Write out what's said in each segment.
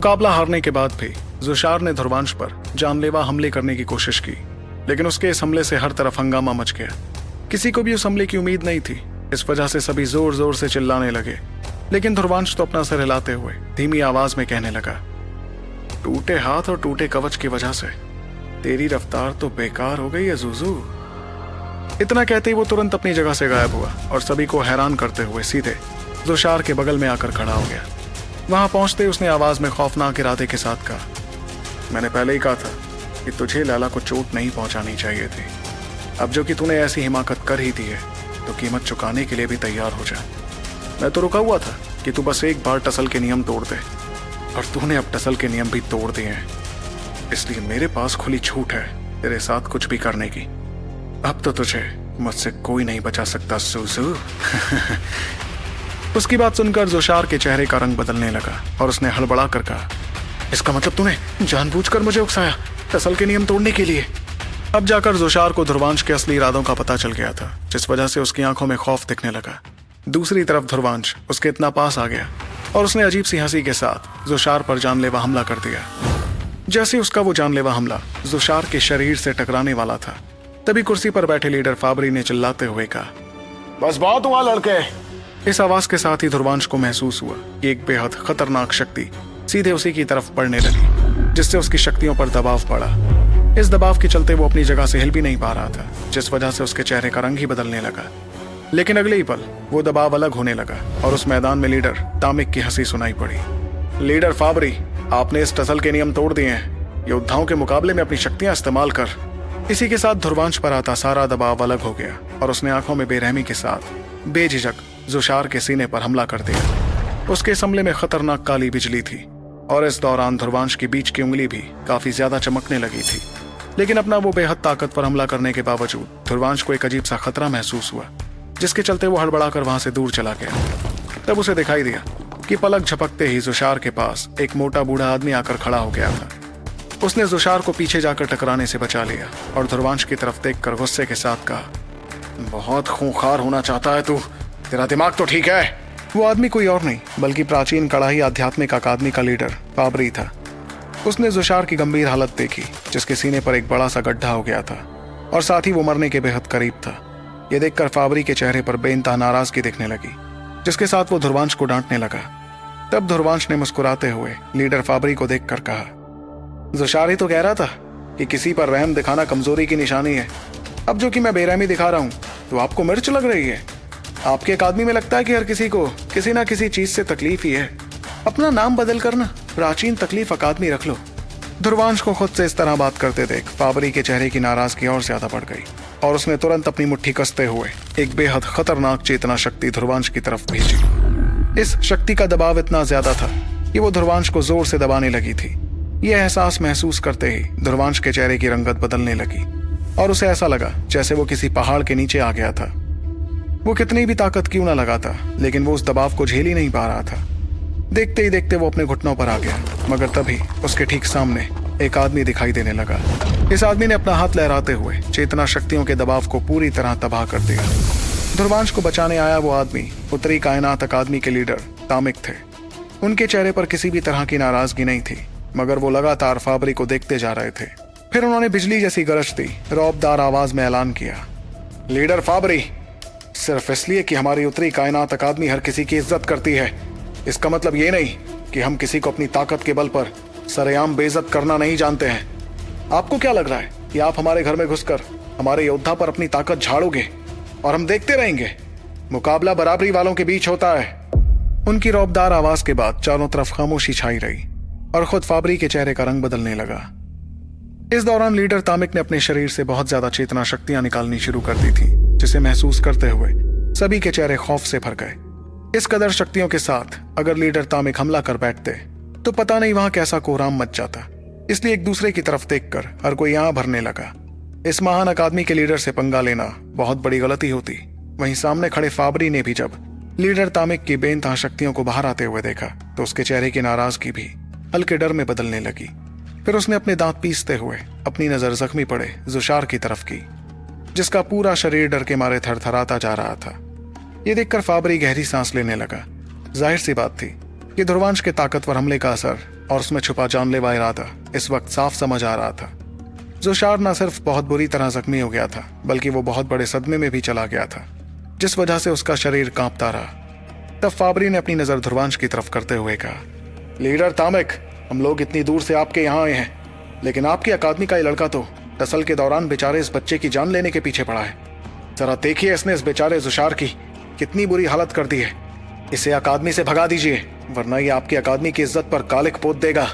मुकाबला हारने के बाद भी जुशार ने ध्रुवांश पर जानलेवा हमले करने की कोशिश की, लेकिन उसके इस हमले से हर तरफ हंगामा मच गया। किसी को भी उस हमले की उम्मीद नहीं थी। इस वजह से सभी जोर जोर से चिल्लाने लगे, लेकिन ध्रुवांश तो अपना सर हिलाते हुए धीमी आवाज में कहने लगा, टूटे हाथ और टूटे कवच की वजह से तेरी रफ्तार तो बेकार हो गई है जुजू। इतना कहते ही वो तुरंत अपनी जगह से गायब हुआ और सभी को हैरान करते हुए सीधे जुशार के बगल में आकर खड़ा हो गया। वहां पहुंचते उसने आवाज में खौफनाक इरादे के साथ कहा, मैंने पहले ही कहा था कि तुझे लैला को चोट नहीं पहुंचानी चाहिए थी। अब जो कि तूने ऐसी हिमाकत कर ही दी है तो कीमत चुकाने के लिए भी तैयार हो जा। मैं तो रुका हुआ था कि तू बस एक बार टसल के नियम तोड़ दे, और तूने अब टसल के नियम भी तोड़ दिए हैं। इसलिए मेरे पास खुली छूट है तेरे साथ कुछ भी करने की। अब तो तुझे मुझसे कोई नहीं बचा सकता सुसु। उसकी बात सुनकर जुशार के चेहरे का रंग बदलने लगा और उसने हड़बड़ा कर कहा, इसका मतलब तूने जानबूझकर मुझे उकसाया टसल के नियम तोड़ने के लिए। अब जाकर जुशार को ध्रुवांश के असली इरादों का पता चल गया था, जिस वजह से उसकी आंखों में खौफ दिखने लगा। दूसरी तरफ ध्रुवांश उसके इतना पास आ गया और उसने अजीब सी हंसी के साथ जुशार पर जानलेवा हमला कर दिया। जैसे उसका वो जानलेवा हमला जुशार के शरीर से टकराने वाला था, तभी कुर्सी पर बैठे लीडर फाबरी ने चिल्लाते हुए कहा, बस बहुत हुआ लड़के। इस आवाज के साथ ही ध्रुवांश को महसूस हुआ कि एक बेहद खतरनाक शक्ति सीधे उसी की तरफ पड़ने लगी, जिससे उसकी शक्तियों पर दबाव पड़ा। इस दबाव के चलते वो अपनी जगह से हिल भी नहीं पा रहा था, जिस वजह से उसके चेहरे का रंग ही बदलने लगा। लेकिन अगले ही पल वो दबाव अलग होने लगा और उस मैदान में लीडर तामिक की हंसी सुनाई पड़ी। लीडर फाबरी, आपने इस टसल के नियम तोड़ दिए हैं। योद्धाओं के मुकाबले में अपनी शक्तियां इस्तेमाल कर। इसी के साथ ध्रुवांश पर आता सारा दबाव अलग हो गया और उसने आंखों में बेरहमी के साथ बेझिझक जुशार के सीने पर हमला कर दिया। उसके इस हमले में खतरनाक काली बिजली थी और इस दौरान ध्रुवांश की बीच की उंगली भी काफी ज्यादा चमकने लगी थी। लेकिन अपना वो बेहद ताकतवर हमला करने के बावजूद ध्रुवांश को एक अजीब सा खतरा महसूस हुआ, जिसके चलते वो हड़बड़ाकर वहां से दूर चला गया। तब उसे दिखाई दिया कि पलक झपकते ही जुशार के पास एक मोटा बूढ़ा आदमी आकर खड़ा हो गया था। उसने जुशार को पीछे जाकर टकराने से बचा लिया और ध्रुवांश की तरफ देखकर गुस्से के साथ कहा, बहुत खूंखार होना चाहता है तू, तेरा दिमाग तो ठीक है। वो आदमी कोई और नहीं बल्कि प्राचीन कड़ाही आध्यात्मिक अकादमी का लीडर फाबरी था। उसने जुशार की गंभीर हालत देखी, जिसके सीने पर एक बड़ा सा गड्ढा हो गया था और साथ ही वो मरने के बेहद करीब था। ये देखकर फाबरी के चेहरे पर बेइंतहा नाराजगी दिखने लगी, जिसके साथ वो ध्रुवांश को डांटने लगा। तब ध्रुवांश ने मुस्कुराते हुए लीडर फाबरी को देखकर कहा, जुशार ही तो कह रहा था कि किसी पर रहम दिखाना कमजोरी की निशानी है। अब जो कि मैं बेरहमी दिखा रहा हूँ तो आपको मिर्च लग रही है। आपके अकादमी में लगता है कि हर किसी को किसी ना किसी चीज से तकलीफ ही है। अपना नाम बदल कर ना प्राचीन तकलीफ अकादमी रख लो। ध्रुवांश को खुद से इस तरह बात करते देख फाबरी के चेहरे की नाराजगी और ज्यादा बढ़ गई और उसने तुरंत अपनी मुट्ठी कसते हुए एक बेहद खतरनाक चेतना शक्ति ध्रुवांश की तरफ भेजी। इस शक्ति का दबाव इतना ज्यादा था कि वो ध्रुवांश को जोर से दबाने लगी थी। यह एहसास महसूस करते ही ध्रुवांश के चेहरे की रंगत बदलने लगी और उसे ऐसा लगा जैसे वो किसी पहाड़ के नीचे आ गया था। वो कितनी भी ताकत क्यों ना लगाता, लेकिन वो उस दबाव को झेल ही नहीं पा रहा था। देखते ही देखते वो अपने घुटनों पर आ गया, मगर तभी उसके ठीक सामने एक आदमी दिखाई देने लगा। इस आदमी ने अपना हाथ लहराते हुए चेतना शक्तियों के दबाव को पूरी तरह तबाह कर दिया। ध्रुवांश को बचाने आया वो आदमी उत्तरी कायनात अकादमी के लीडर तामिक थे। उनके चेहरे पर किसी भी तरह की नाराजगी नहीं थी, मगर वो लगातार फाबरी को देखते जा रहे थे। फिर उन्होंने बिजली जैसी गरजती रौबदार आवाज में ऐलान किया, लीडर फाबरी, सिर्फ इसलिए कि हमारी उत्तरी कायनात अकादमी हर किसी की इज्जत करती है, इसका मतलब ये नहीं कि हम किसी को अपनी ताकत के बल पर सरेआम बेइज्जत करना नहीं जानते हैं। आपको क्या लग रहा है कि आप हमारे घर में घुसकर हमारे योद्धा पर अपनी ताकत झाड़ोगे और हम देखते रहेंगे? मुकाबला बराबरी वालों के बीच होता है। उनकी रौबदार आवाज के बाद चारों तरफ खामोशी छाई रही और खुद फाबरी के चेहरे का रंग बदलने लगा। इस दौरान लीडर तामिक ने अपने शरीर से बहुत ज्यादा चेतना शक्तियां निकालनी शुरू कर दी थी, जिसे महसूस करते हुए सभी के चेहरे खौफ से भर गए। इस कदर शक्तियों के साथ अगर लीडर तामिक हमला कर बैठते तो पता नहीं वहां कैसा कोहराम मच जाता। इसलिए एक दूसरे की तरफ देखकर हर कोई यहाँ भरने लगा। इस महान अकादमी के लीडर से पंगा लेना बहुत बड़ी गलती होती। वहीं सामने खड़े फाबरी ने भी जब लीडर तामिक की बेइंतहा शक्तियों को बाहर आते हुए देखा तो उसके चेहरे की नाराजगी भी हल्के डर में बदलने लगी। फिर उसने अपने दांत पीसते हुए अपनी नजर जख्मी पड़े जुशार की तरफ की, जिसका पूरा शरीर डर के मारे थरथराता जा रहा था। ये देखकर फाबरी गहरी सांस लेने लगा। जाहिर सी बात थी, कि ध्रुवांश के ताकतवर हमले का असर और उसमें छुपा जानलेवा इरादा इस वक्त साफ समझ आ रहा था। जोशार न सिर्फ बहुत बुरी तरह जख्मी हो गया था, बल्कि वो बहुत बड़े सदमे में भी चला गया था, जिस वजह से उसका शरीर कांपता रहा। तब फाबरी ने अपनी नजर ध्रुवांश की तरफ करते हुए कहा, लीडर तामिक, हम लोग इतनी दूर से आपके यहाँ आए हैं, लेकिन आपकी अकादमी का ये लड़का तो टसल के दौरान बेचारे इस बच्चे की जान लेने के पीछे पड़ा है। जरा देखिए इसने इस बेचारे जोशार की कितनी बुरी हालत कर दी है। इसे अकादमी से भगा दीजिए, वरना ये आपकी अकादमी की इज्जत पर कालिक पोत देगा।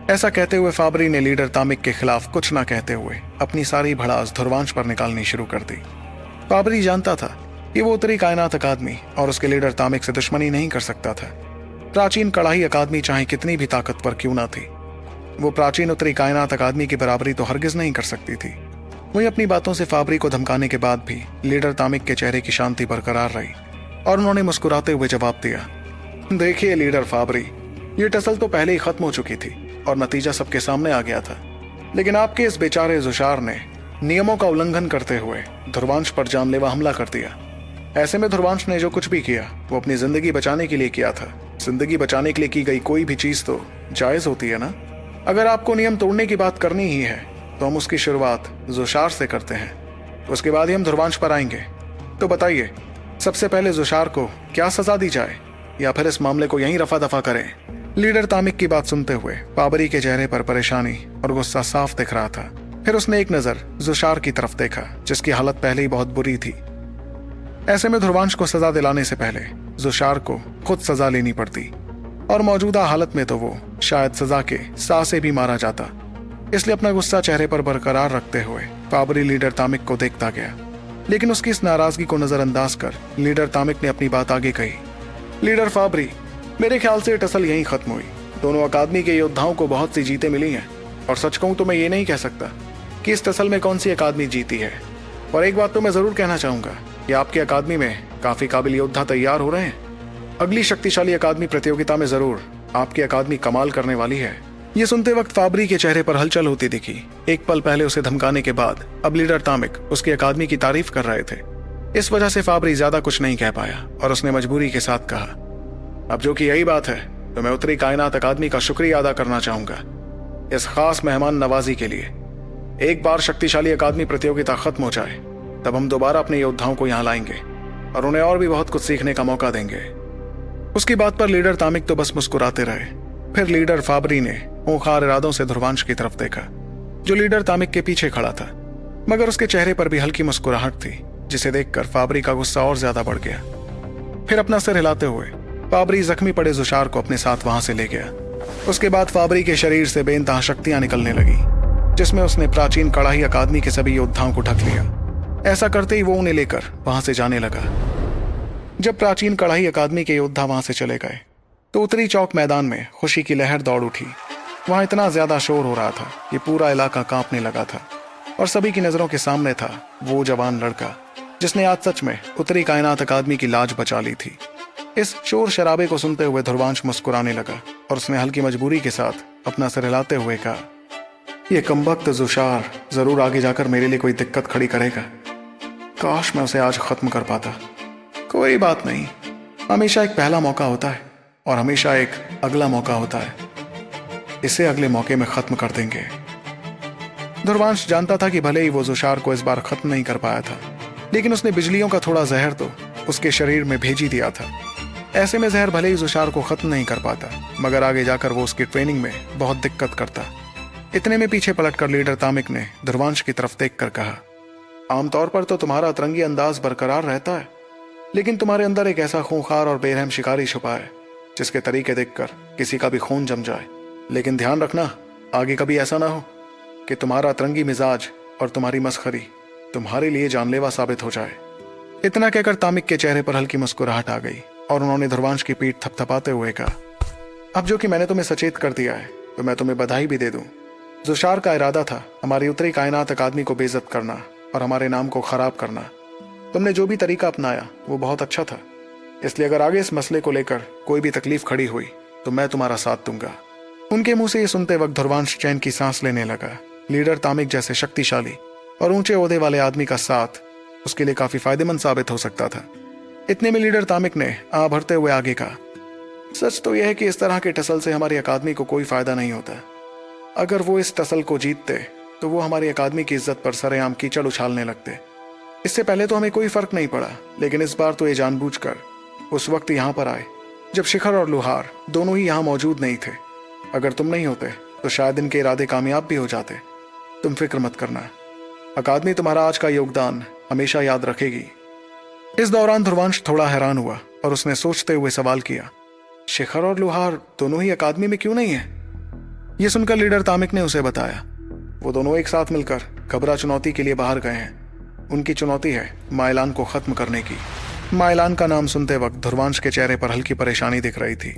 ऐसा कहते हुए फाबरी ने लीडर तामिक के खिलाफ कुछ ना कहते हुए अपनी सारी भड़ास ध्रुवांश पर निकालनी शुरू कर दी। फाबरी जानता था कि वो उत्तरी कायनात अकादमी और उसके लीडर तामिक से दुश्मनी नहीं कर सकता था। प्राचीन कड़ाही अकादमी चाहे कितनी भी ताकतवर क्यों ना थी, वो प्राचीन उत्तरी कायनात अकादमी की बराबरी तो हरगिज नहीं कर सकती थी। वही अपनी बातों से फाबरी को धमकाने के बाद भी लीडर तामिक के चेहरे की शांति बरकरार रही और उन्होंने मुस्कुराते हुए जवाब दिया, देखिए लीडर फाबरी, ये टसल तो पहले ही खत्म हो चुकी थी और नतीजा सबके सामने आ गया था, लेकिन आपके इस बेचारे जोशार ने नियमों का उल्लंघन करते हुए ध्रुवांश पर जानलेवा हमला कर दिया। ऐसे में ध्रुवांश ने जो कुछ भी किया वो अपनी जिंदगी बचाने के लिए किया था। जिंदगी बचाने के लिए की गई कोई भी चीज तो जायज होती है ना। अगर आपको नियम तोड़ने की बात करनी ही है तो हम उसकी शुरुआत जोशार से करते हैं, उसके बाद ही हम ध्रुवांश पर आएंगे। तो बताइए, सबसे पहले जोशार को क्या सजा दी जाए, या फिर इस मामले को यहीं रफा दफा करें? लीडर तामिक की बात सुनते हुए फाबरी के चेहरे पर परेशानी और गुस्सा साफ दिख रहा था। फिर उसने एक नजर जोशार की तरफ देखा, जिसकी हालत पहले ही बहुत बुरी थी। ऐसे में ध्रुवांश को सजा दिलाने से पहले जोशार को खुद सजा लेनी पड़ती, और मौजूदा हालत में तो वो शायद सजा के साह से भी मारा जाता। इसलिए अपना गुस्सा चेहरे पर बरकरार रखते हुए फाबरी लीडर तामिक को देखता गया, लेकिन उसकी इस नाराजगी को नजरअंदाज कर लीडर तामिक ने अपनी बात आगे कही, लीडर फाबरी, मेरे ख्याल से टसल यहीं खत्म हुई। दोनों अकादमी के योद्धाओं को बहुत सी जीतें मिली हैं, और सच कहूं तो मैं ये नहीं कह सकता कि इस टसल में कौन सी अकादमी जीती है। और एक बात तो मैं जरूर कहना चाहूंगा कि आपकी अकादमी में काफी काबिल योद्धा तैयार हो रहे हैं। अगली शक्तिशाली अकादमी प्रतियोगिता में जरूर आपकी अकादमी कमाल करने वाली है। ये सुनते वक्त फाबरी के चेहरे पर हलचल होती दिखी। एक पल पहले उसे धमकाने के बाद अब लीडर तामिक उसकी अकादमी की तारीफ कर रहे थे। इस वजह से फाबरी ज्यादा कुछ नहीं कह पाया और उसने मजबूरी के साथ कहा, अब जो कि यही बात है तो मैं उत्तरी कायनात अकादमी का शुक्रिया अदा करना चाहूंगा इस खास मेहमान नवाजी के लिए। एक बार शक्तिशाली अकादमी प्रतियोगिता खत्म हो जाए तब हम दोबारा अपने योद्धाओं को यहाँ लाएंगे और उन्हें और भी बहुत कुछ सीखने का मौका देंगे। उसकी बात पर लीडर तामिक तो बस मुस्कुराते रहे। फिर लीडर फाबरी ने खूंखार इरादों से ध्रुवांश की तरफ देखा, जो लीडर तामिक के पीछे खड़ा था, मगर उसके चेहरे पर भी हल्की मुस्कुराहट थी, जिसे देखकर फाबरी का गुस्सा और ज्यादा बढ़ गया। फिर अपना सिर हिलाते हुए फाबरी जख्मी पड़े जोशार को अपने साथ वहां से ले गया। उसके बाद फाबरी के शरीर से बेइंतहा शक्तियां निकलने लगी, जिसमें उसने प्राचीन कड़ाही अकादमी के सभी योद्धाओं को ढक लिया। ऐसा करते ही वो उन्हें लेकर वहां से जाने लगा। जब प्राचीन कड़ाही अकादमी के योद्धा वहां से चले गए तो उत्तरी चौक मैदान में खुशी की लहर दौड़ उठी। वहां इतना ज्यादा शोर हो रहा था कि पूरा इलाका कांपने लगा था, और सभी की नजरों के सामने था वो जवान लड़का जिसने आज सच में उत्तरी कायनात अकादमी की लाज बचा ली थी। इस शोर शराबे को सुनते हुए ध्रुवांश मुस्कुराने लगा और उसने हल्की मजबूरी के साथ अपना सिर हिलाते हुए कहा, यह कमबख्त जोशार जरूर आगे जाकर मेरे लिए कोई दिक्कत खड़ी करेगा। काश मैं उसे आज खत्म कर पाता। कोई बात नहीं, हमेशा एक पहला मौका होता है और हमेशा एक अगला मौका होता है। इसे अगले मौके में खत्म कर देंगे। ध्रुवांश जानता था कि भले ही वो जोशार को इस बार खत्म नहीं कर पाया था, लेकिन उसने बिजलियों का थोड़ा जहर तो उसके शरीर में भेज ही दिया था। ऐसे में जहर भले ही जोशार को खत्म नहीं कर पाता, मगर आगे जाकर वो उसकी ट्रेनिंग में बहुत दिक्कत करता। इतने में पीछे पलटकर लीडर तामिक ने ध्रुवांश की तरफ देखकर कहा, आमतौर पर तो तुम्हारा अतरंगी अंदाज बरकरार रहता है, लेकिन तुम्हारे अंदर एक ऐसा खूंखार और बेरहम शिकारी छुपा है जिसके तरीके देखकर किसी का भी खून जम जाए। लेकिन ध्यान रखना, आगे कभी ऐसा ना हो कि तुम्हारा अतरंगी मिजाज और तुम्हारी मस्खरी तुम्हारे लिए जानलेवा साबित हो जाए। इतना कहकर तामिक के चेहरे पर हल्की मुस्कुराहट आ गई और उन्होंने ध्रुवांश की पीठ थपथपाते हुए कहा, अब जो कि मैंने तुम्हें सचेत कर दिया है तो मैं तुम्हें बधाई भी दे दूं। जोशार का इरादा था हमारी उत्तरी कायनात अकादमी को बेइज्जत करना और हमारे नाम को खराब करना। तुमने जो भी तरीका अपनाया वो बहुत अच्छा था, इसलिए अगर आगे इस मसले को लेकर कोई भी तकलीफ खड़ी हुई तो मैं तुम्हारा साथ दूंगा। उनके मुंह से ये सुनते वक्त ध्रुवांश चैन की सांस लेने लगा। लीडर तामिक जैसे शक्तिशाली और ऊंचे ओहदे वाले आदमी का साथ उसके लिए काफी फायदेमंद साबित हो सकता था। इतने में लीडर तामिक ने भरते हुए आगे कहा, सच तो यह है कि इस तरह के टसल से हमारी अकादमी को कोई फायदा नहीं होता। अगर वो इस टसल को जीतते तो वो हमारी अकादमी की इज्जत पर सरेआम कीचड़ उछालने लगते। इससे पहले तो हमें कोई फर्क नहीं पड़ा, लेकिन इस बार तो ये जानबूझकर उस वक्त यहाँ पर आए जब शिखर और लुहार दोनों ही यहाँ मौजूद नहीं थे। अगर तुम नहीं होते तो शायद इनके इरादे कामयाब भी हो जाते। तुम फिक्र मत करना, अकादमी तुम्हारा आज का योगदान हमेशा याद रखेगी। इस दौरान ध्रुवांश थोड़ा हैरान हुआ और उसने सोचते हुए सवाल किया, शिखर और लुहार दोनों ही अकादमी में क्यों नहीं है? यह सुनकर लीडर तामिक ने उसे बताया, वो दोनों एक साथ मिलकर घबरा चुनौती के लिए बाहर गए हैं। उनकी चुनौती है माइलान को खत्म करने की। माइलान का नाम सुनते वक्त ध्रुवांश के चेहरे पर हल्की परेशानी दिख रही थी।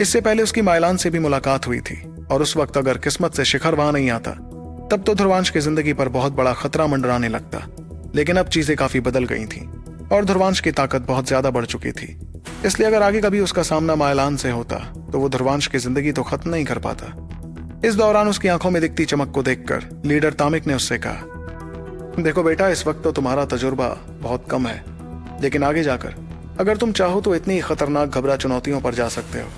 इससे पहले उसकी माइलान से भी मुलाकात हुई थी और उस वक्त अगर किस्मत से शिखर वहां नहीं आता तब तो ध्रुवांश की जिंदगी पर बहुत बड़ा खतरा मंडराने लगता। लेकिन अब चीजें काफी बदल गई थी और ध्रुवांश की ताकत बहुत ज्यादा बढ़ चुकी थी। इसलिए अगर आगे कभी उसका सामना माइलान से होता तो वो ध्रुवांश की जिंदगी तो खत्म नहीं कर पाता। इस दौरान उसकी आंखों में दिखती चमक को देखकर लीडर तामिक ने उससे कहा, देखो बेटा, इस वक्त तो तुम्हारा तजुर्बा बहुत कम है, लेकिन आगे जाकर अगर तुम चाहो तो इतनी खतरनाक घबरा चुनौतियों पर जा सकते हो।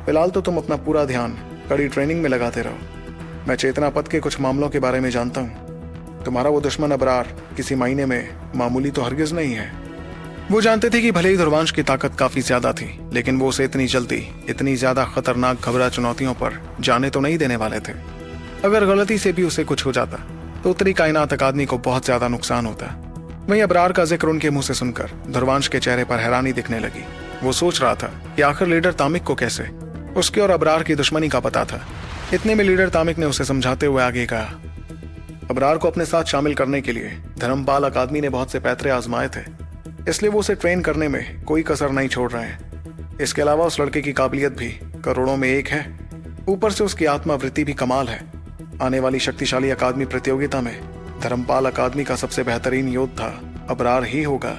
फिलहाल तो तुम अपना पूरा ध्यान कड़ी ट्रेनिंग में लगाते रहो। मैं चेतना पथ के कुछ मामलों के बारे में जानता हूँ। तुम्हारा वो दुश्मन अबरार किसी महीने में मामूली तो हरगिज नहीं है। वो जानते थे कि भले ही ध्रुवांश की ताकत काफी ज्यादा थी, लेकिन वो उसे इतनी जल्दी इतनी ज्यादा खतरनाक घबरा चुनौतियों पर जाने तो नहीं देने वाले थे। अगर गलती से भी उसे कुछ हो जाता तो उत्तरी कायनात अकादमी को बहुत ज्यादा नुकसान होता। वहीं अबरार का जिक्र उनके मुंह से सुनकर ध्रुवांश के चेहरे पर हैरानी दिखने लगी। वो सोच रहा था कि आखिर लीडर तामिक को कैसे उसके और अबरार की दुश्मनी का पता था। इतने में लीडर तामिक ने उसे समझाते हुए आगे कहा, अबरार को अपने साथ शामिल करने के लिए धर्मपाल अकादमी ने बहुत से पैतरे आजमाए थे, इसलिए वो उसे ट्रेन करने में कोई कसर नहीं छोड़ रहे हैं। इसके अलावा उस लड़के की काबिलियत भी करोड़ों में एक है। ऊपर से उसकी आत्मावृत्ति भी कमाल है। आने वाली शक्तिशाली अकादमी प्रतियोगिता में धर्मपाल अकादमी का सबसे बेहतरीन योद्धा अबरार ही होगा।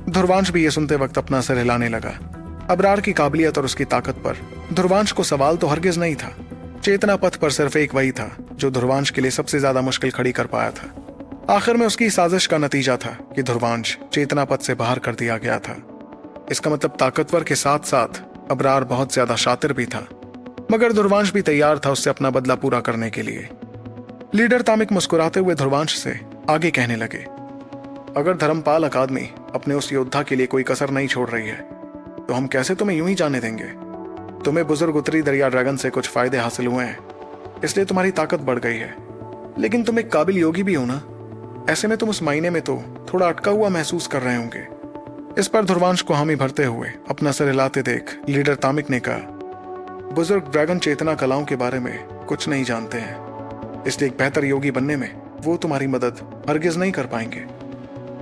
ध्रुवांश भी ये सुनते वक्त अपना सिर हिलाने लगा। अबरार की काबिलियत और उसकी ताकत पर ध्रुवांश को सवाल तो हरगिज नहीं था। चेतना पथ पर सिर्फ एक वही था जो ध्रुवांश के लिए सबसे ज्यादा मुश्किल खड़ी कर पाया था। आखिर में उसकी साजिश का नतीजा था कि ध्रुवांश चेतना पथ से बाहर कर दिया गया था। इसका मतलब ताकतवर के साथ साथ अबरार बहुत ज्यादा शातिर भी था, मगर ध्रुवांश भी तैयार था उससे अपना बदला पूरा करने के लिए। लीडर तामिक मुस्कुराते हुए ध्रुवांश से आगे कहने लगे, अगर धर्मपाल अकादमी अपने उस योद्धा के लिए कोई कसर नहीं छोड़ रही है तो हम कैसे तुम्हें यूं ही जाने देंगे। तुम्हें बुजुर्ग उत्तरी दरिया ड्रैगन से कुछ फायदे हासिल हुए हैं, इसलिए तुम्हारी ताकत बढ़ गई है, लेकिन तुम एक काबिल योगी भी हो ना। ऐसे में तुम उस महीने में तो थोड़ा अटका हुआ महसूस कर रहे होंगे। इस पर ध्रुवांश को हामी भरते हुए अपना सिर हिलाते देख लीडर तामिक ने कहा, बुजुर्ग ड्रैगन चेतना कलाओं के बारे में कुछ नहीं जानते हैं, इसलिए एक बेहतर योगी बनने में वो तुम्हारी मदद हरगिज नहीं कर पाएंगे।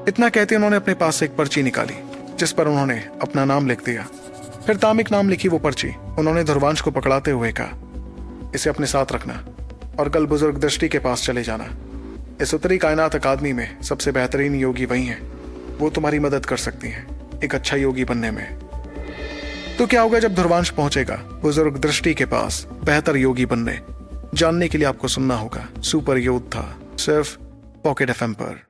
इतना कहते उन्होंने अपने पास से एक पर्ची निकाली जिस पर उन्होंने अपना नाम लिख दिया। फिर तामिक नाम लिखी वो पर्ची उन्होंने ध्रुवांश को पकड़ाते हुए कहा, इसे अपने साथ रखना और कल बुजुर्ग दृष्टि के पास चले जाना। इस उत्तरी कायनात अकादमी में सबसे बेहतरीन योगी वही हैं, वो तुम्हारी मदद कर सकती हैं एक अच्छा योगी बनने में। तो क्या होगा जब ध्रुवांश पहुंचेगा बुजुर्ग दृष्टि के पास बेहतर योगी बनने? जानने के लिए आपको सुनना होगा सुपर योद्धा, सिर्फ पॉकेट FM पर।